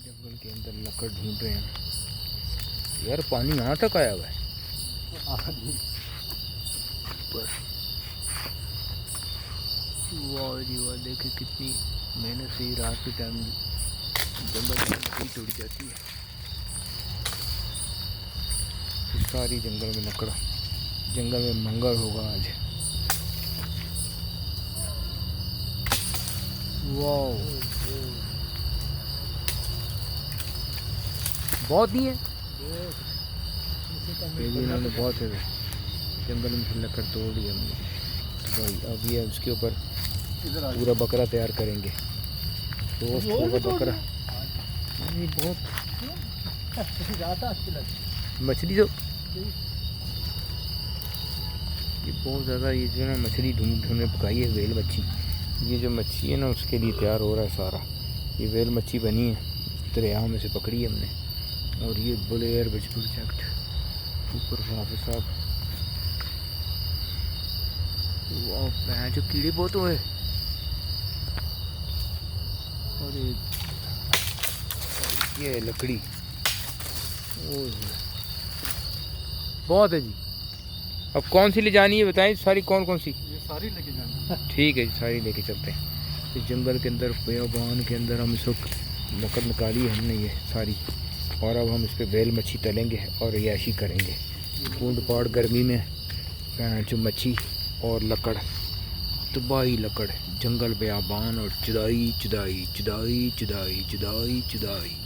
जंगल के अंदर लकड़ ढूंढ रहे हैं यार। पानी यहाँ तक आया हुआ है पर। वाह जी वाह, देखे कितनी मेहनत से ही रात के टाइम जंगल में लकड़ी तोड़ी जाती है। सारी जंगल में लकड़, जंगल में मंगल होगा आज। वाह बहुत ही है, इन्होंने बहुत है जंगल में से लकड़ तोड़ ली हमने। तो भाई अब ये उसके ऊपर पूरा बकरा तैयार करेंगे। रोस्ट होगा बकरा। नहीं बहुत मछली तो ये बहुत ज़्यादा, ये जो ना मछली ढूंढने पकाई है वेल मच्छी। ये जो मच्छी है ना उसके लिए तैयार हो रहा है सारा। ये वेल मच्छी बनी है, दरिया में से पकड़ी है हमने। और ये बुलेयर बिच प्रोजेक्ट ऊपर हाफिज साहब। वाह जो कीड़े बहुत हुए। और ये लकड़ी बहुत है जी। अब कौन सी ले जानी है बताएं, सारी कौन कौन सी? ये सारी लेके जाना। ठीक है जी, सारी लेके चलते हैं। इस जंगल के अंदर बेबान के अंदर हम इस वक्त लकड़ निकाली है हमने ये सारी। और अब हम इस पर बेल मच्छी तलेंगे और याशी करेंगे। बूंद पाड़ गर्मी में जो मच्छी और लकड़, तबाही लकड़, जंगल बेआबान और जुदाई जुदाई जुदाई जुदाई जुदाई जुदाई।